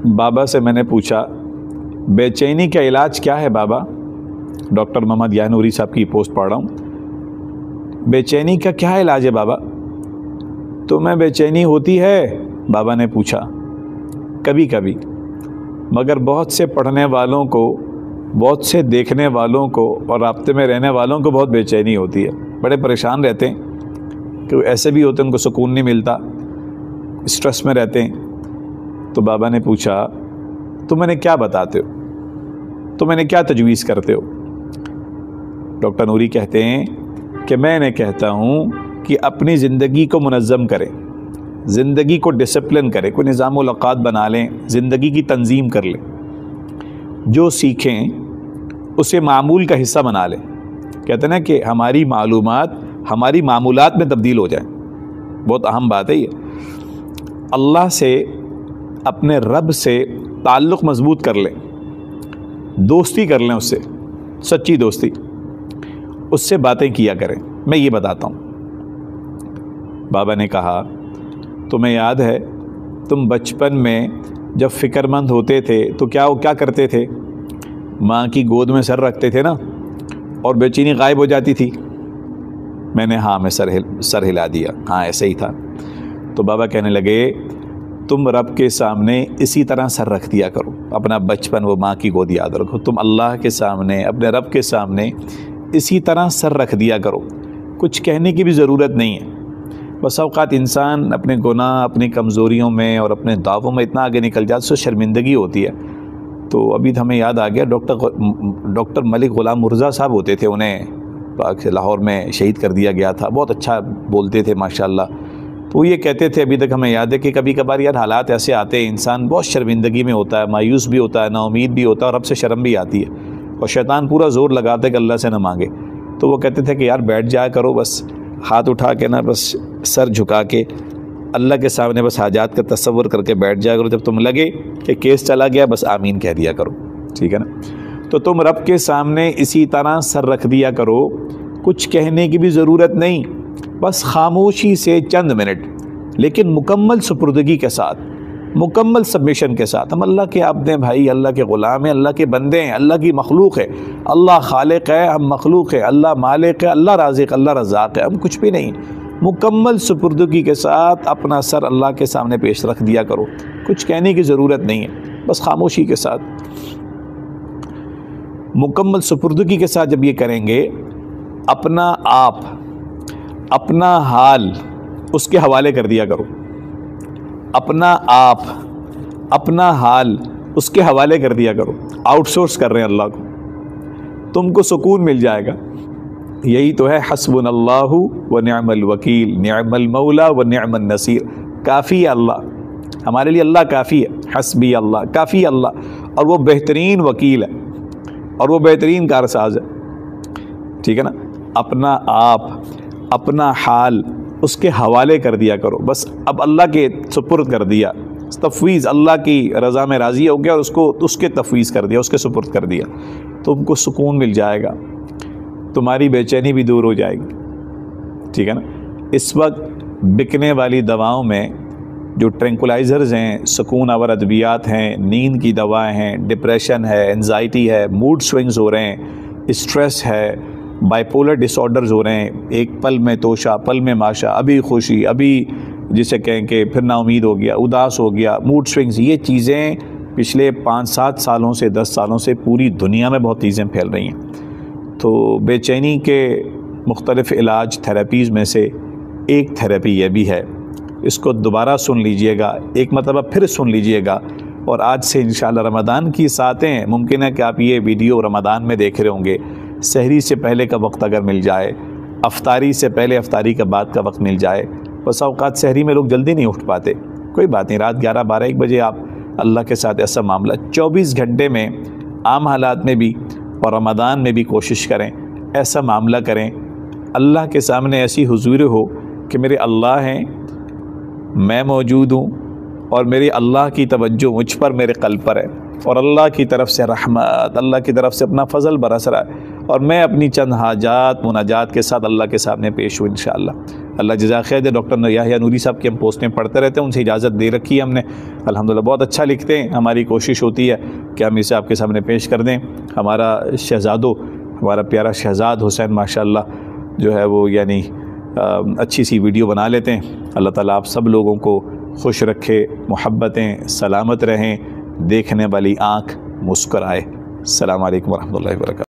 بابا سے میں نے پوچھا بے چینی کا علاج کیا ہے بابا؟ ڈاکٹر محمد یحییٰ نوری صاحب کی پوسٹ پڑھ رہا ہوں۔ بے چینی کا کیا علاج ہے بابا؟ تو میں بے چینی ہوتی ہے بابا نے پوچھا، کبھی کبھی، مگر بہت سے پڑھنے والوں کو، بہت سے دیکھنے والوں کو اور رابطے میں رہنے والوں کو بہت بے چینی ہوتی ہے، بڑے پریشان رہتے ہیں کہ ایسے بھی ہوتے ہیں ان کو سکون نہیں ملتا، اسٹریس میں رہتے ہیں۔ تو بابا نے پوچھا تم انہیں کیا بتاتے ہو، تم انہیں کیا تجویز کرتے ہو؟ ڈاکٹر نوری کہتے ہیں کہ میں انہیں کہتا ہوں کہ اپنی زندگی کو منظم کریں، زندگی کو ڈسپلن کریں، کوئی نظام الاوقات بنا لیں، زندگی کی تنظیم کر لیں، جو سیکھیں اسے معمول کا حصہ بنا لیں۔ کہتے ہیں نا کہ ہماری معلومات ہماری معمولات میں تبدیل ہو جائیں، بہت اہم بات ہے یہ۔ اللہ سے، اپنے رب سے تعلق مضبوط کر لیں، دوستی کر لیں اس سے، سچی دوستی، اس سے باتیں کیا کریں۔ میں یہ بتاتا ہوں۔ بابا نے کہا تمہیں یاد ہے تم بچپن میں جب فکر مند ہوتے تھے تو کیا کرتے تھے؟ ماں کی گود میں سر رکھتے تھے نا، اور بے چینی غائب ہو جاتی تھی۔ میں نے میں سر ہلا دیا، ہاں ایسے ہی تھا۔ تو بابا کہنے لگے تم رب کے سامنے اسی طرح سر رکھ دیا کرو، اپنا بچپن وہ ماں کی گود یاد رکھو، تم اللہ کے سامنے، اپنے رب کے سامنے اسی طرح سر رکھ دیا کرو، کچھ کہنے کی بھی ضرورت نہیں ہے۔ بس اوقات انسان اپنے گناہ، اپنی کمزوریوں میں اور اپنے دعووں میں اتنا آگے نکل جاتا ہے، اس سے شرمندگی ہوتی ہے۔ تو ابھی ہمیں یاد آ گیا ڈاکٹر ملک غلام مرزا صاحب ہوتے تھے، انہیں لاہور میں شہید کر دیا گیا تھا، بہت اچھا بولتے تھے ماشاءاللہ۔ تو وہ یہ کہتے تھے، ابھی تک ہمیں یاد ہے کہ کبھی کبھار یار حالات ایسے آتے ہیں، انسان بہت شرمندگی میں ہوتا ہے، مایوس بھی ہوتا ہے، نا امید بھی ہوتا ہے، اور رب سے شرم بھی آتی ہے، اور شیطان پورا زور لگاتا ہے کہ اللہ سے نہ مانگے۔ تو وہ کہتے تھے کہ یار بیٹھ جایا کرو، بس ہاتھ اٹھا کے نا، بس سر جھکا کے اللہ کے سامنے بس حاجات کا تصور کر کے بیٹھ جایا کرو، جب تم لگے کہ کیس چلا گیا بس آمین کہہ دیا کرو، ٹھیک ہے نا؟ تو تم رب کے سامنے اسی طرح سر رکھ دیا کرو، کچھ کہنے کی بھی ضرورت نہیں، بس خاموشی سے چند منٹ، لیکن مکمل سپردگی کے ساتھ، مکمل سبمیشن کے ساتھ۔ ہم اللہ کے عبد ہیں بھائی، اللہ کے غلام ہیں، اللہ کے بندے ہیں، اللہ کی مخلوق ہے، اللہ خالق ہے، ہم مخلوق ہے، اللہ مالک ہے، اللہ رازق، اللہ رزاق ہے، ہم کچھ بھی نہیں۔ مکمل سپردگی کے ساتھ اپنا سر اللہ کے سامنے پیش رکھ دیا کرو، کچھ کہنے کی ضرورت نہیں ہے، بس خاموشی کے ساتھ، مکمل سپردگی کے ساتھ جب یہ کریں گے، اپنا آپ، اپنا حال اس کے حوالے کر دیا کرو، اپنا آپ، اپنا حال اس کے حوالے کر دیا کرو، آؤٹ سورس کر رہے ہیں اللہ کو، تم کو سکون مل جائے گا۔ یہی تو ہے حسبنا اللہ و نعم الوکیل، نعم المولا و نعم النصیر۔ کافی ہے اللہ، ہمارے لیے اللہ کافی ہے، حسبی اللہ، کافی اللہ، اور وہ بہترین وکیل ہے، اور وہ بہترین کارساز ہے، ٹھیک ہے نا؟ اپنا آپ، اپنا حال اس کے حوالے کر دیا کرو، بس اب اللہ کے سپرد کر دیا، تفویض، اللہ کی رضا میں راضی ہو گیا اور اس کے تفویض کر دیا، اس کے سپرد کر دیا، تم کو سکون مل جائے گا، تمہاری بے چینی بھی دور ہو جائے گی، ٹھیک ہے نا؟ اس وقت بکنے والی دواؤں میں جو ٹرینکولائزرز ہیں، سکون آور ادویات ہیں، نیند کی دوائیں ہیں، ڈپریشن ہے، انزائٹی ہے، موڈ سوئنگز ہو رہے ہیں، اسٹریس ہے، بائیپولر ڈس آرڈرز ہو رہے ہیں، ایک پل میں توشہ، پل میں ماشا، ابھی خوشی، ابھی جسے کہیں کہ پھر نا امید ہو گیا، اداس ہو گیا، موڈ سوئنگز، یہ چیزیں پچھلے 5-7 سالوں سے 10 سالوں سے پوری دنیا میں بہت چیزیں پھیل رہی ہیں۔ تو بے چینی کے مختلف علاج تھراپیز میں سے ایک تھراپی یہ بھی ہے، اس کو دوبارہ سن لیجئے گا، ایک مرتبہ پھر سن لیجئے گا، اور آج سے انشاءاللہ رمضان کی ساتیں، ممکن ہے کہ آپ یہ ویڈیو رمضان میں دیکھ رہے ہوں گے، سحری سے پہلے کا وقت اگر مل جائے، افطاری سے پہلے، افطاری کے بعد کا وقت مل جائے، بس اوقات سحری میں لوگ جلدی نہیں اٹھ پاتے، کوئی بات نہیں، رات 11-12-1 بجے آپ اللہ کے ساتھ ایسا معاملہ 24 گھنٹے میں عام حالات میں بھی اور رمضان میں بھی کوشش کریں، ایسا معاملہ کریں، اللہ کے سامنے ایسی حضور ہو کہ میرے اللہ ہیں، میں موجود ہوں، اور میری اللہ کی توجہ مجھ پر، میرے قلب پر ہے، اور اللہ کی طرف سے رحمت، اللہ کی طرف سے اپنا فضل برس رہا ہے، اور میں اپنی چند حاجات مناجات کے ساتھ اللہ کے سامنے پیش ہوں انشاءاللہ۔ اللہ جزا خیر دے. ڈاکٹر یحییٰ نوری صاحب کی ہم پوسٹیں پڑھتے رہتے ہیں, ان سے اجازت دے رکھی ہے ہم نے الحمدللہ. بہت اچھا لکھتے ہیں, ہماری کوشش ہوتی ہے کہ ہم اسے آپ کے سامنے پیش کر دیں. ہمارا شہزادو, ہمارا پیارا شہزاد حسین ماشاءاللہ جو ہے وہ یعنی اچھی سی ویڈیو بنا لیتے ہیں. اللہ تعالیٰ آپ سب لوگوں کو خوش رکھے, محبتیں, سلامت رہیں, دیکھنے والی آنکھ مسکرائے. السلام علیکم ورحمۃ اللہ وبرکاتہ.